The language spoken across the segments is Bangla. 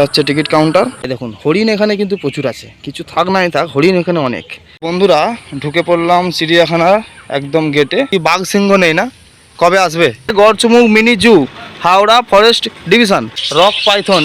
হচ্ছে টিকিট কাউন্টার। দেখুন হরিণ এখানে কিন্তু প্রচুর আছে, কিছু থাক নাই থাক হরিণ এখানে অনেক। বন্ধুরা ঢুকে পড়লাম চিড়িয়াখানার একদম গেটে। কি বাঘ সিংহ নেই না? কবে আসবে? Garchumuk mini zoo, Howrah forest division, rock python.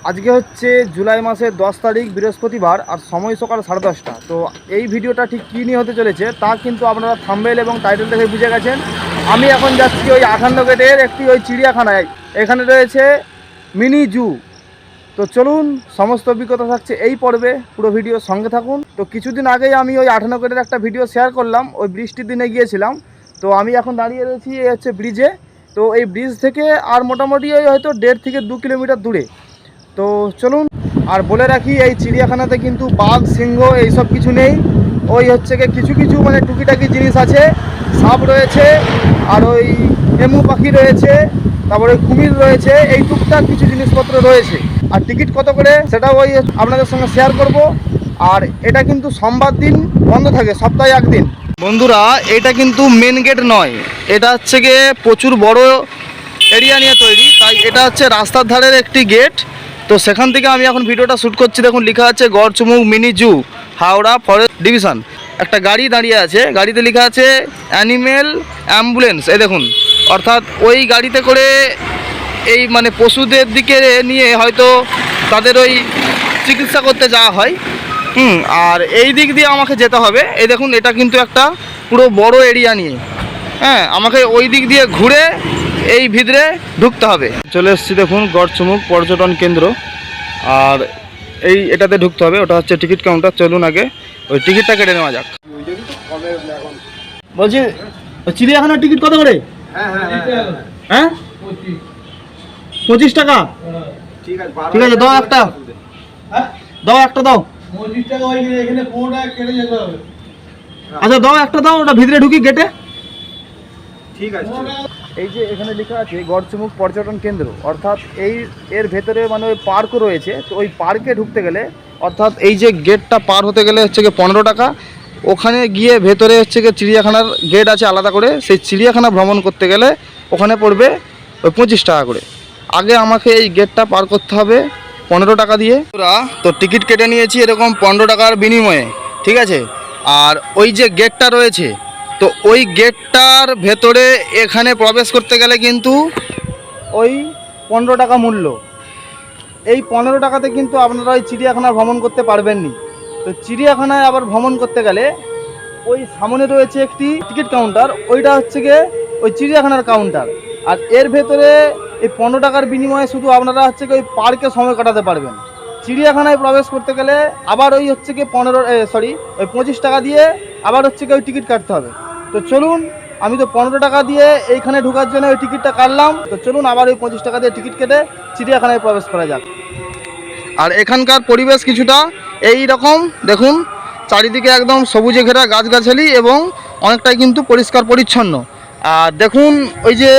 আজকে হচ্ছে জুলাই মাসের 10 তারিখ বৃহস্পতিবার, আর সময় সকাল 10:30। তো এই ভিডিওটা ঠিক কী নিয়ে হতে চলেছে তা কিন্তু আপনারা থাম্বনেল এবং টাইটেল দেখে বুঝে গেছেন। আমি এখন যাচ্ছি ওই 58 গেটের একটি ওই চিড়িয়াখানায়। এখানে রয়েছে মিনি জু। তো চলুন, সমস্ত অভিজ্ঞতা থাকছে এই পর্বে, পুরো ভিডিও সঙ্গে থাকুন। তো কিছুদিন আগেই আমি ওই 58 গেটের একটা ভিডিও শেয়ার করলাম, ওই বৃষ্টির দিনে গিয়েছিলাম। তো আমি এখন দাঁড়িয়ে রয়েছি এই হচ্ছে ব্রিজে। তো এই ব্রিজ থেকে আর মোটামুটি ওই হয়তো 1.5 থেকে 2 কিলোমিটার দূরে। তো চলুন, আর বলে রাখি এই চিড়িয়াখানাতে কিন্তু বাঘ সিংহ এইসব কিছু নেই। ওই হচ্ছে কিছু কিছু মানে টুকিটাকি জিনিস আছে, সাপ রয়েছে, আর ওই এমু পাখি রয়েছে, তারপরে কুমির রয়েছে, এই টুকটাক কিছু জিনিসপত্র রয়েছে। আর টিকিট কত করে সেটা ওই আপনাদের সঙ্গে শেয়ার করব। আর এটা কিন্তু সোমবার দিন বন্ধ থাকে, সপ্তাহে একদিন। বন্ধুরা এটা কিন্তু মেন গেট নয়, এটা হচ্ছে গিয়ে প্রচুর বড় এরিয়া নিয়ে তৈরি, তাই এটা হচ্ছে রাস্তার ধারের একটি গেট। তো সেখান থেকে আমি এখন ভিডিওটা শ্যুট করছি। দেখুন লেখা আছে Garchumuk mini zoo, Howrah forest division. একটা গাড়ি দাঁড়িয়ে আছে, গাড়িতে লেখা আছে অ্যানিমেল অ্যাম্বুলেন্স। এই দেখুন, অর্থাৎ ওই গাড়িতে করে এই মানে পশুদের দিকে নিয়ে হয়তো তাদের ওই চিকিৎসা করতে যাওয়া হয়। আর এই দিক দিয়ে আমাকে যেতে হবে। এই দেখুন এটা কিন্তু একটা পুরো বড় এরিয়া নিয়ে, হ্যাঁ, আমাকে ওই দিক দিয়ে ঘুরে এই ভিতরে ঢুকতে হবে। চলে এসেছি দেখুন গড়চুমুক পর্যটন কেন্দ্র, আর এই এটাতে ঢুকতে হবে। ওটা হচ্ছে টিকিট কাউন্টার। চলুন আগে ওই টিকিটটা কেটে নেওয়া যাক। বলছি চিড়িয়াখানার টিকিট কত করে? হ্যাঁ 25 টাকা। ঠিক আছে দাও একটা, দাও একটা দাও। 25 টাকা এখানে 15 টাকা কেটে যেতে হবে। আচ্ছা দাও একটা দাও, ওটা ভিতরে ঢুকি গেটে। ঠিক আছে। এই যে এখানে লেখা আছে গড়চুমুক পর্যটন কেন্দ্র, অর্থাৎ এর ভেতরে মানে ওই পার্কও রয়েছে। তো ওই পার্কে ঢুকতে গেলে, অর্থাৎ এই যে গেটটা পার হতে গেলে হচ্ছে গিয়ে 15 টাকা। ওখানে গিয়ে ভেতরে হচ্ছে গিয়ে চিড়িয়াখানার গেট আছে আলাদা করে, সেই চিড়িয়াখানা ভ্রমণ করতে গেলে ওখানে পড়বে ওই 25 টাকা করে। আগে আমাকে এই গেটটা পার করতে হবে 15 টাকা দিয়ে। তো টিকিট কেটে নিয়েছি এরকম 15 টাকার বিনিময়ে, ঠিক আছে। আর ওই যে গেটটা রয়েছে, তো ওই গেটটার ভেতরে এখানে প্রবেশ করতে গেলে কিন্তু ওই 15 টাকা মূল্য। এই 15 টাকাতে কিন্তু আপনারা ওই চিড়িয়াখানা ভ্রমণ করতে পারবেন নি। তো চিড়িয়াখানায় আবার ভ্রমণ করতে গেলে ওই সামনে রয়েছে একটি টিকিট কাউন্টার, ওইটা হচ্ছে গিয়ে ওই চিড়িয়াখানার কাউন্টার। আর এর ভেতরে এই 15 টাকার বিনিময়ে শুধু আপনারা হচ্ছে ওই পার্কে সময় কাটাতে পারবেন। চিড়িয়াখানায় প্রবেশ করতে গেলে আবার ওই হচ্ছে কি ওই 25 টাকা দিয়ে আবার হচ্ছে কি ওই টিকিট কাটতে হবে। তো চলুন, আমি তো 15 টাকা দিয়ে এইখানে ঢোকার জন্য ওই টিকিটটা কাটলাম। তো চলুন আবার ওই 25 টাকা দিয়ে টিকিট কেটে চিড়িয়াখানায় প্রবেশ করা যাক। আর এখানকার পরিবেশ কিছুটা এই রকম, দেখুন চারিদিকে একদম সবুজে ঘেরা গাছগাছালি এবং অনেকটাই কিন্তু পরিষ্কার পরিচ্ছন্ন। আর দেখুন ওই যে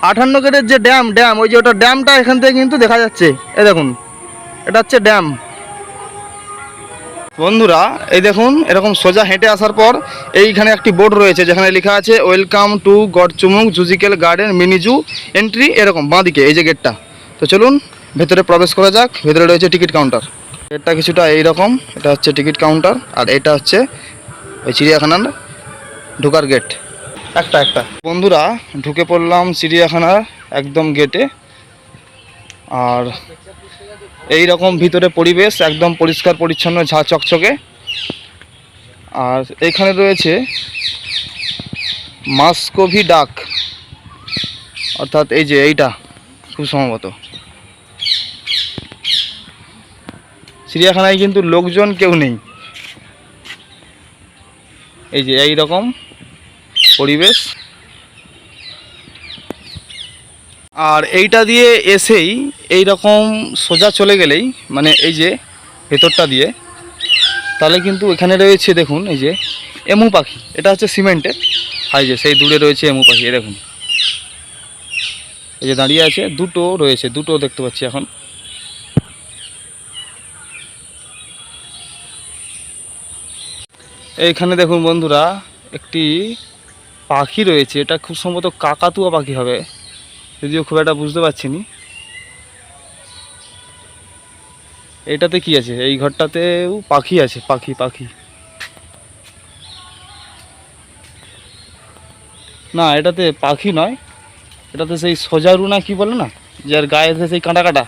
58 গেটের যে ড্যাম, ওই যে ওটা ড্যামটা এখান থেকে কিন্তু দেখা যাচ্ছে। এই দেখুন এটা হচ্ছে ড্যাম। বন্ধুরা এই দেখুন এরকম সোজা হেঁটে আসার পর এইখানে একটি বোর্ড রয়েছে যেখানে লেখা আছে welcome to Garchumuk zoological garden mini zoo entry, এরকম বাঁদিকে এই যে গেটটা। তো চলুন ভেতরে প্রবেশ করা যাক। ভেতরে রয়েছে টিকিট কাউন্টার। গেটটা কিছুটা এইরকম, এটা হচ্ছে টিকিট কাউন্টার, আর এটা হচ্ছে ওই চিড়িয়াখানার ঢোকার গেট একটা। বন্ধুরা ঢুকে পড়লাম চিড়িয়াখানার একদম গেটে। আর এই রকম ভিতরে পরিবেশ একদম পরিষ্কার পরিচ্ছন্ন, ঝা চকচকে। আর এইখানে রয়েছে মাসকভি ডাক, অর্থাৎ এই যে এইটা খুব সম্ভবত। চিড়িয়াখানায় কিন্তু লোকজন কেউ নেই। এই যে এই রকম পরিবেশ। আর এইটা দিয়ে এসেই এই রকম সোজা চলে গেলেই মানে এই যে ভেতরটা দিয়ে, তাহলে কিন্তু এখানে রয়েছে দেখুন এই যে এমু পাখি। এটা হচ্ছে সিমেন্টের, আর যে সেই দূরে রয়েছে এমু পাখি। এই দেখুন এই যে দাঁড়িয়ে আছে, দুটো রয়েছে, দুটো দেখতে পাচ্ছি এখন। এইখানে দেখুন বন্ধুরা একটি পাখি রয়েছে, এটা খুব সম্ভবত কাকাতুয়া পাখি হবে, যদিও খুব একটা বুঝতে পারছি না। এইটাতে কি আছে? এই ঘরটাতেও পাখি আছে, পাখি পাখি না, এটাতে পাখি নয়, এটাতে সেই সজারু না কি বলে না, যার গায়ে সেই কাঁটা কাঁটা,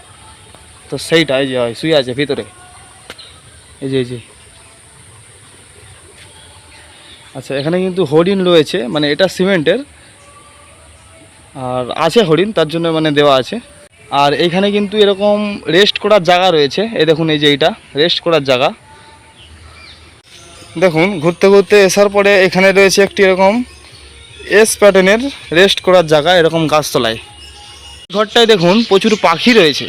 তো সেইটা এই যে হয় শুয়ে আছে ভিতরে, এই যে এই যে। আচ্ছা, এখানে কিন্তু হরিণ রয়েছে, মানে এটা সিমেন্টের আর আছে হরিণ, তার জন্য মানে দেওয়া আছে। আর এইখানে কিন্তু এরকম রেস্ট করার জায়গা রয়েছে, এই দেখুন এই যে এইটা রেস্ট করার জায়গা। দেখুন ঘুরতে ঘুরতে আসার পরে এখানে রয়েছে একটি এরকম এস প্যাটার্নের রেস্ট করার জায়গা, এরকম গাছতলায়। ঘরটায় দেখুন প্রচুর পাখি রয়েছে,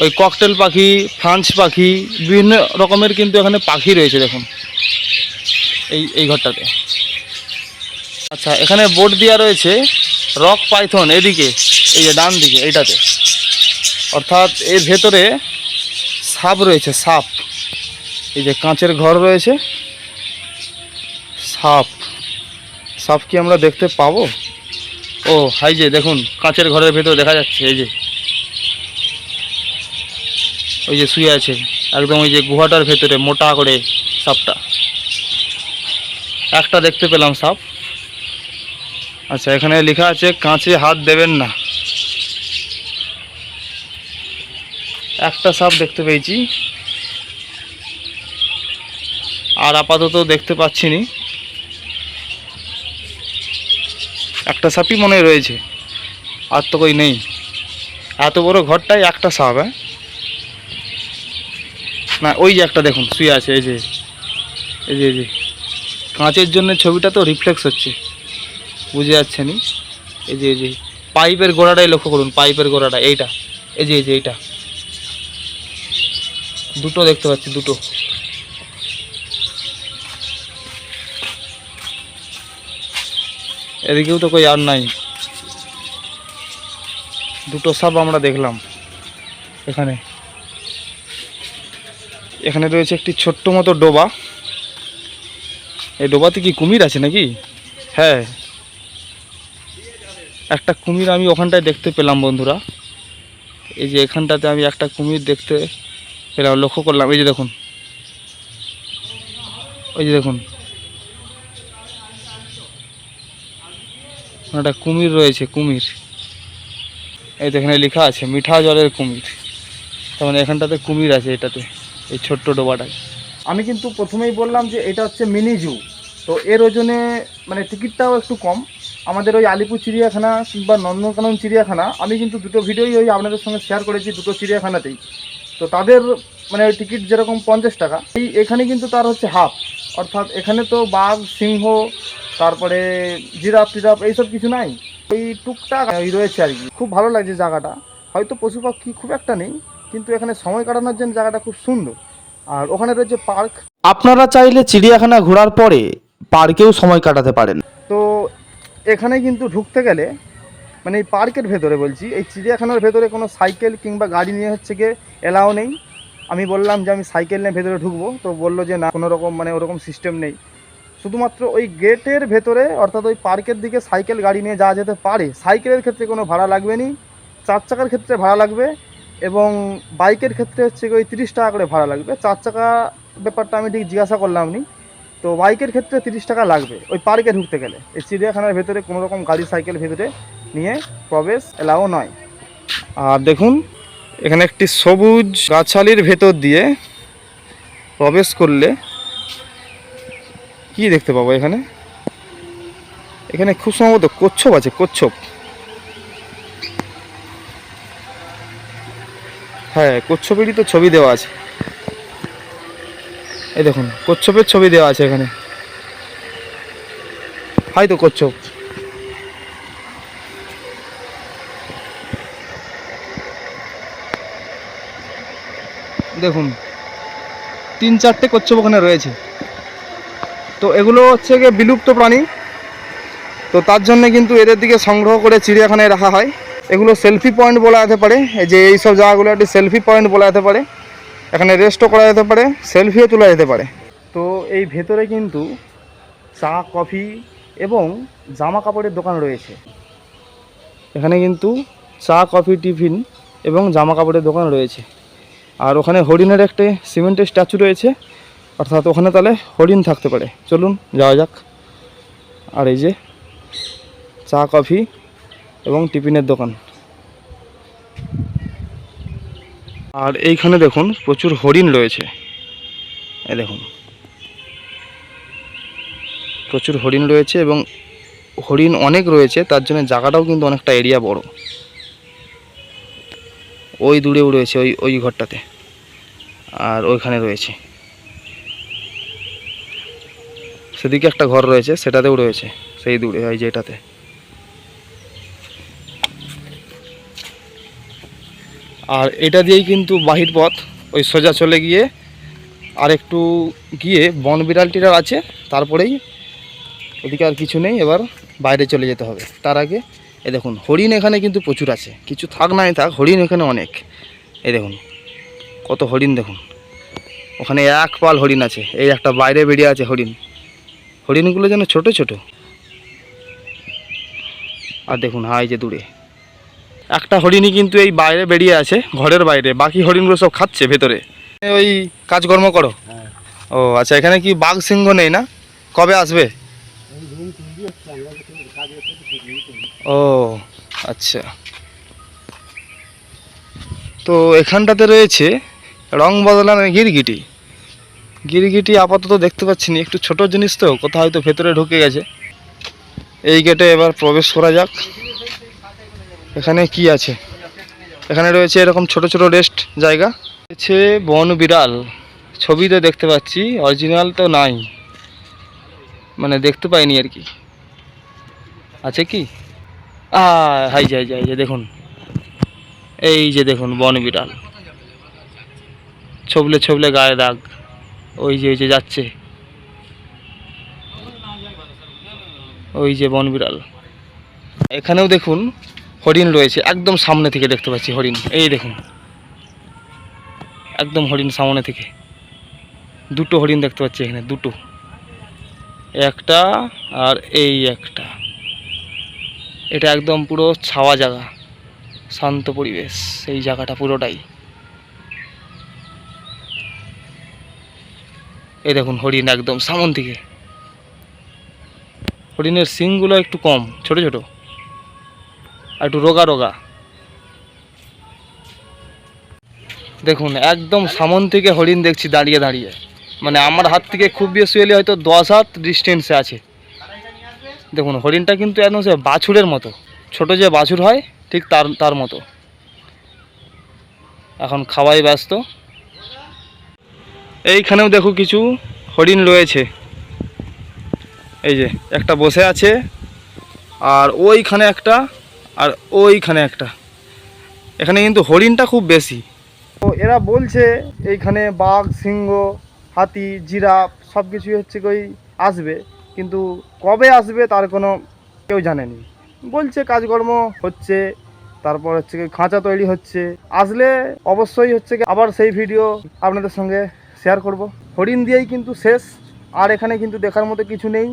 ওই ককটেল পাখি, ফ্রান্স পাখি, বিভিন্ন রকমের কিন্তু এখানে পাখি রয়েছে দেখুন এই ঘরটাতে। আচ্ছা, এখানে বোর্ড দেওয়া রয়েছে রক পাইথন, এদিকে এই যে ডান দিকে এইটাতে, অর্থাৎ এর ভেতরে সাপ রয়েছে, সাপ। এই যে কাঁচের ঘর রয়েছে, সাপ। সাপ কি আমরা দেখতে পাবো? ও হাই, যে দেখুন কাঁচের ঘরের ভেতরে দেখা যাচ্ছে, এই যে ওই যে শুয়ে আছে একদম ওই যে গুহাটার ভেতরে মোটা করে সাপটা, একটা দেখতে পেলাম সাপ। আচ্ছা, এখানে লেখা আছে কাঁচে হাত দেবেন না, একটা সাপ দেখতে পেয়েছি, আর আপাতত দেখতে পাচ্ছি না, একটা সাপই মনে রয়েছে, আর তো কই নেই। এত বড় ঘরটায় একটা সাপ, হ্যাঁ না, ওই যে একটা দেখুন শুয়ে আছে, এই যে এই যে এই যে কাঁচের জন্য ছবিটা তো রিফ্লেক্স হচ্ছে, বুঝে যাচ্ছে নি। এই যে এই যে পাইপের গোড়াটাই লক্ষ্য করুন, পাইপের গোড়াটা এইটা, এই যে এই যে এইটা, দুটো দেখতে পাচ্ছি, দুটো। এদিকেও তো কই আর নাই, দুটো সাপ আমরা দেখলাম এখানে। এখানে রয়েছে একটি ছোট্ট মতো ডোবা, এই ডোবাতে কি কুমির আছে নাকি? হ্যাঁ, একটা কুমির আমি ওখানটায় দেখতে পেলাম বন্ধুরা, এই যে এখানটাতে আমি একটা কুমির দেখতে পেলাম, লক্ষ্য করলাম, এই যে দেখুন, ওই যে দেখুন একটা কুমির রয়েছে, কুমির। এই তো এখানে লেখা আছে মিঠা জলের কুমির, তার মানে এখানটাতে কুমির আছে, এটাতে এই ছোট্ট ডোবাটায়। আমি কিন্তু প্রথমেই বললাম যে এটা হচ্ছে মিনি জু, তো এর ওজনে মানে টিকিটটাও একটু কম। আমাদের ওই আলিপুর চিড়িয়াখানা কিংবা নন্দনকানন চিড়িয়াখানা, আমি কিন্তু দুটো ভিডিওই ওই আপনাদের সঙ্গে শেয়ার করেছি, দুটো চিড়িয়াখানাতেই। তো তাদের মানে টিকিট যেরকম 50 টাকা, এখানে কিন্তু তার হচ্ছে হাফ, অর্থাৎ এখানে তো বাঘ, সিংহ, তারপরে জিরাফ টিরাফ এইসব কিছু নাই, ওই টুকটাক ওই রয়েছে আর কি। খুব ভালো লাগছে জায়গাটা, হয়তো পশু পাখি খুব একটা নেই, কিন্তু এখানে সময় কাটানোর জন্য জায়গাটা খুব সুন্দর। আর ওখানে রয়েছে পার্ক, আপনারা চাইলে চিড়িয়াখানা ঘোরার পরে পার্কেও সময় কাটাতে পারেন। তো এখানে কিন্তু ঢুকতে গেলে মানে এই পার্কের ভেতরে বলছি, এই চিড়িয়াখানার ভেতরে কোনো সাইকেল কিংবা গাড়ি নিয়ে হচ্ছে গিয়ে এলাও নেই। আমি বললাম যে আমি সাইকেল নিয়ে ভেতরে ঢুকবো, তো বললো যে না, কোনো রকম মানে ওরকম সিস্টেম নেই, শুধুমাত্র ওই গেটের ভেতরে অর্থাৎ ওই পার্কের দিকে সাইকেল গাড়ি নিয়ে যাওয়া যেতে পারে। সাইকেলের ক্ষেত্রে কোনো ভাড়া লাগবে না, 4 চাকার ক্ষেত্রে ভাড়া লাগবে, এবং বাইকের ক্ষেত্রে হচ্ছে ওই 30 টাকা করে ভাড়া লাগবে। 4 চাকা ব্যাপারটা আমি ঠিক জিজ্ঞাসা করলাম নি, তো বাইকের ক্ষেত্রে 30 টাকা লাগবে ওই পার্কে ঢুকতে গেলে। এই চিড়িয়াখানার ভেতরে কোনো রকম গাড়ি সাইকেল ভেতরে নিয়ে প্রবেশ এলাও নয়। আর দেখুন এখানে একটি সবুজ গাছালির ভেতর দিয়ে প্রবেশ করলে কি দেখতে পাবো এখানে? এখানে খুব সম্ভবত কচ্ছপ আছে, কচ্ছপ। হ্যাঁ, কচ্ছপেরই তো ছবি দেওয়া আছে, এই দেখুন কচ্ছপের ছবি দেওয়া আছে এখানে, হয়তো কচ্ছপ। দেখুন 3-4টে কচ্ছপ ওখানে রয়েছে। তো এগুলো হচ্ছে গিয়ে বিলুপ্ত প্রাণী, তো তার জন্য কিন্তু এদের দিকে সংগ্রহ করে চিড়িয়াখানায় রাখা হয়। এগুলো সেলফি পয়েন্ট বলা যেতে পারে, এই যে এইসব জায়গাগুলো একটি সেলফি পয়েন্ট বলা যেতে পারে। এখানে রেস্টও করা যেতে পারে, সেলফিও তোলা যেতে পারে। তো এই ভেতরে কিন্তু চা কফি এবং জামা কাপড়ের দোকান রয়েছে। এখানে কিন্তু চা কফি টিফিন এবং জামা কাপড়ের দোকান রয়েছে। আর ওখানে হরিণের একটা সিমেন্টের স্ট্যাচু রয়েছে, অর্থাৎ ওখানে তাহলে হরিণ থাকতে পারে। চলুন যাওয়া যাক। আর এই যে চা কফি এবং টিফিনের দোকান। আর এইখানে দেখুন প্রচুর হরিণ রয়েছে। এই দেখুন প্রচুর হরিণ রয়েছে এবং হরিণ অনেক রয়েছে, তার জন্য জায়গাটাও কিন্তু অনেকটা এরিয়া বড়। ওই দূরেও রয়েছে ওই ঘরটাতে, আর ওইখানে রয়েছে, সেদিকে একটা ঘর রয়েছে, সেটাতেও রয়েছে সেই দূরে ওই যেটাতে। আর এটা দিয়েই কিন্তু বাহির পথ, ওই সোজা চলে গিয়ে আর একটু গিয়ে বন বিড়ালটিরা আছে, তারপরেই ওদিকে আর কিছু নেই, এবার বাইরে চলে যেতে হবে। তার আগে এই দেখুন হরিণ এখানে কিন্তু প্রচুর আছে, কিছু থাক নাই থাক হরিণ এখানে অনেক। এই দেখুন কত হরিণ, দেখুন ওখানে এক পাল হরিণ আছে, এই একটা বাইরে বেরিয়ে আছে হরিণ। হরিণগুলো যেন ছোট ছোট। আর দেখুন হাই যে দূরে একটা হরিণই কিন্তু এই বাইরে বেরিয়ে আছে, ঘরের বাইরে। বাকি হরিণগুলো সব খাচ্ছে ভেতরে। ওই কাজকর্ম করো? ও আচ্ছা, এখানে কি বাঘ সিংহ নেই না? কবে আসবে? ও আচ্ছা, তো এখানটাতে রয়েছে রং বদলানোর গিরগিটি। গিরগিটি আপাতত দেখতে পাচ্ছি না, একটু ছোট জিনিস তো, কোথাও হয়তো ভেতরে ঢুকে গেছে। এই গেটে এবার প্রবেশ করা যাক। এখানে কি আছে? এখানে রয়েছে এরকম ছোট ছোট রেস্ট জায়গা। রয়েছে বন বিড়াল, ছবিতে দেখতে পাচ্ছি, অরিজিনাল তো নাই, মানে দেখতে পাইনি আর কি। আছে কি? হাই যাই যাই যে দেখুন, এই যে দেখুন বন বিড়াল, ছবলে ছবলে গায়ে দাগ। ওই যে যাচ্ছে, ওই যে বন বিড়াল। এখানেও দেখুন হরিণ রয়েছে, একদম সামনে থেকে দেখতে পাচ্ছি হরিণ। এই দেখুন একদম হরিণ সামনে থেকে, দুটো হরিণ দেখতে পাচ্ছি এখানে, দুটো, একটা আর এই একটা। এটা একদম পুরো ছাওয়া জায়গা, শান্ত পরিবেশ এই জায়গাটা পুরোটাই। এই দেখুন হরিণ একদম সামন থেকে। হরিণের শিংগুলো একটু কম, ছোট ছোট আর একটু রোগা রোগা। দেখুন একদম সামন থেকে হরিণ দেখছি দাঁড়িয়ে দাঁড়িয়ে, মানে আমার হাত থেকে খুব বেশি হলে হয়তো 10 হাত ডিস্টেন্সে আছে। দেখুন হরিণটা কিন্তু একদম সে বাছুরের মতো, ছোট যে বাছুর হয় ঠিক তার মতো। এখন খাওয়াই ব্যস্ত। এইখানেও দেখো কিছু হরিণ রয়েছে, এই যে একটা বসে আছে, আর ওইখানে একটা, আর ওইখানে একটা। এখানে কিন্তু হরিণটা খুব বেশি। তো এরা বলছে এইখানে বাঘ, সিংহ, হাতি, জিরাফ সব কিছুই হচ্ছে কই আসবে, কিন্তু কবে আসবে তার কোনো কেউ জানেনি। বলছে কাজকর্ম হচ্ছে, তারপর হচ্ছে কি খাঁচা তৈরি হচ্ছে, আসলে অবশ্যই হচ্ছে কি আবার সেই ভিডিও আপনাদের সঙ্গে শেয়ার করব। হরিণ দিয়েই কিন্তু শেষ, আর এখানে কিন্তু দেখার মতো কিছু নেই।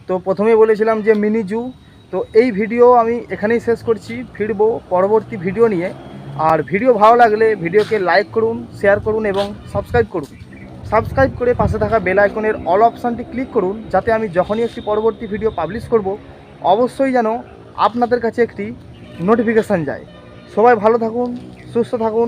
তো প্রথমেই বলেছিলাম যে মিনি জু, তো এই ভিডিও আমি এখানেই শেষ করছি, ফিরবো পরবর্তী ভিডিও নিয়ে। আর ভিডিও ভালো লাগলে ভিডিওকে লাইক করুন, শেয়ার করুন এবং সাবস্ক্রাইব করুন। সাবস্ক্রাইব করে পাশে থাকা বেল আইকনের অল অপশানটি ক্লিক করুন, যাতে আমি যখনই একটি পরবর্তী ভিডিও পাবলিশ করব অবশ্যই যেন আপনাদের কাছে একটি নোটিফিকেশান যায়। সবাই ভালো থাকুন, সুস্থ থাকুন।